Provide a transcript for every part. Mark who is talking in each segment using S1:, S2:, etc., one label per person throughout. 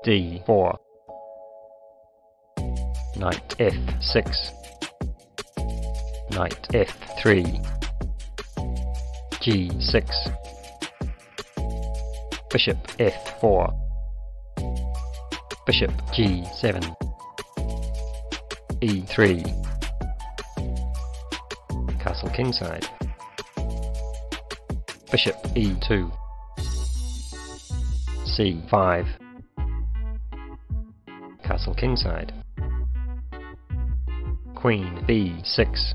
S1: d4, knight f6, knight f3, g6, bishop f4, bishop g7, e3, castle kingside, bishop e2, c5, castle kingside, queen b6,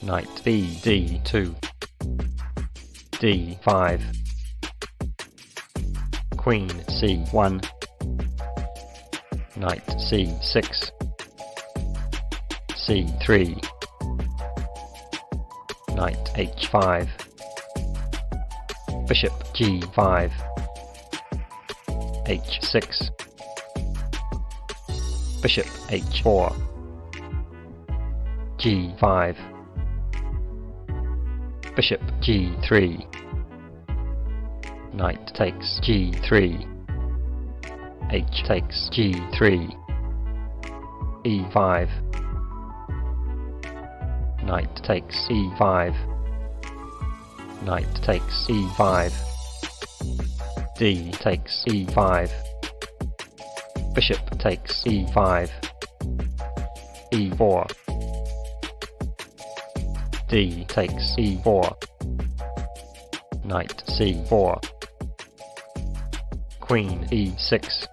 S1: knight b d2, d5, queen c1, knight c6, c3, knight h5, bishop g5, h6, bishop h4, g5, bishop g3, knight takes g3, h takes g3, e5, knight takes e5, knight takes e5, d takes e5, bishop takes e5, e4, d takes e4, knight c4, queen e6,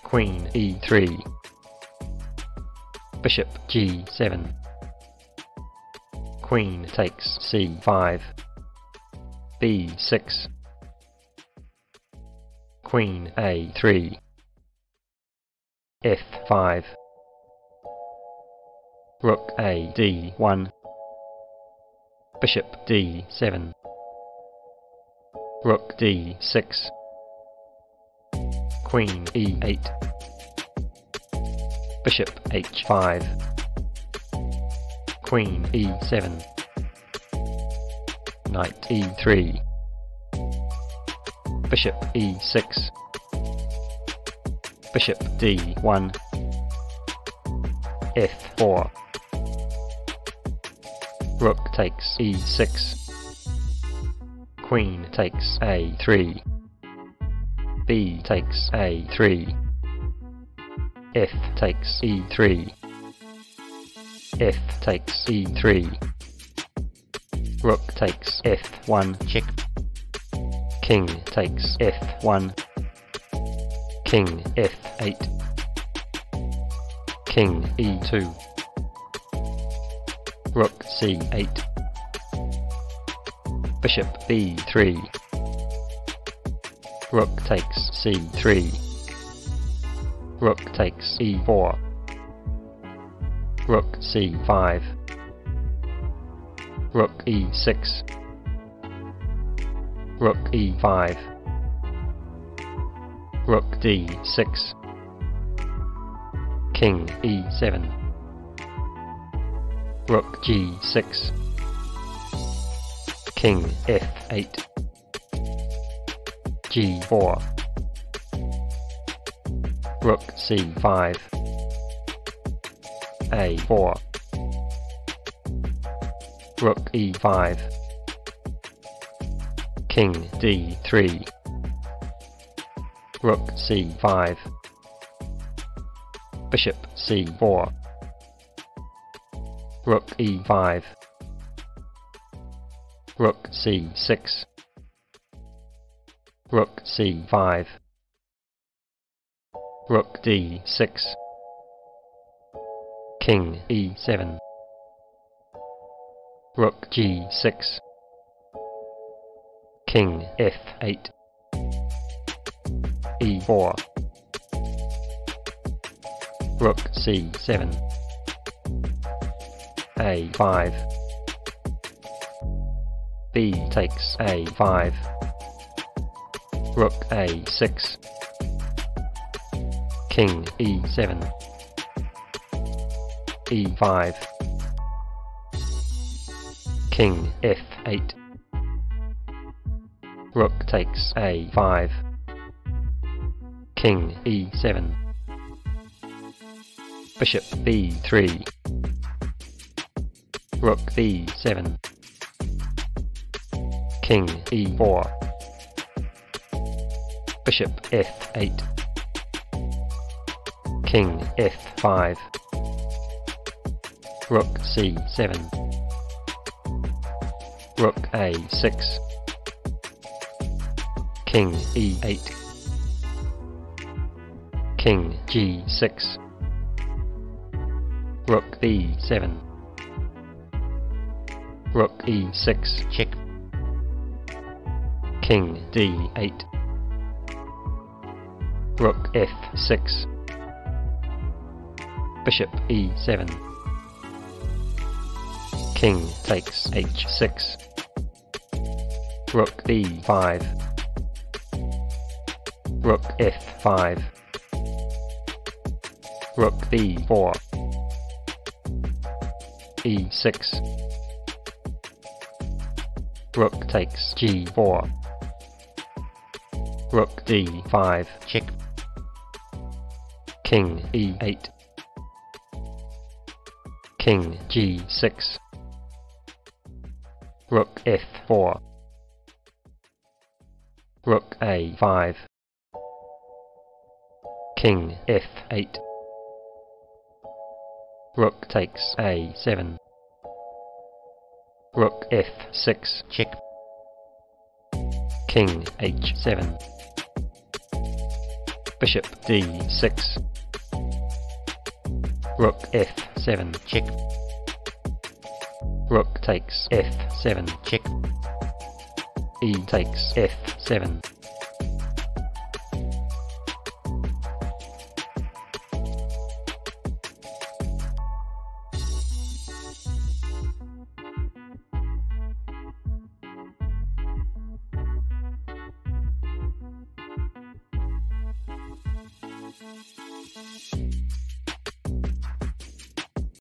S1: queen e3, bishop g7, queen takes c5, b6, queen a3, f5, rook a d1, bishop d7, rook d6, queen e8, bishop h5, queen e7, knight e3, bishop e6, bishop d1, f4, rook takes e6, queen takes a3, b takes a3, f takes e3, f takes e3, rook takes f1, check, king takes f1, king f8, king e2, rook c8, bishop b3, rook takes c3, rook takes e4, rook c5, rook e6, rook e5, rook d6, king e7, rook g6, king f8, g4, rook c5, a4, rook e5, king d3, rook c5, bishop c4, rook e5, rook c6, rook c5, rook d6, king e7, rook g6, king f8, e4, rook c7, a5, b takes a5, rook a6, king e7, e5, king f8, rook takes a5, King e7. Bishop b3. Rook b7. King e4. Bishop f8. King f5. Rook c7. Rook a6. King e8. King g6. Rook b7. Rook e6. Check. King d8. Rook f6. Bishop e7. King takes h6. Rook b5. Rook f5. Rook b4. e6. Rook takes g4. Rook d5. Check. King e8. King g6. Rook f4. Rook a5. King f8. Rook takes a7. Rook f6. Check. King h7. Bishop d6. Rook f7. Check. Rook takes f7. Check. E takes f7.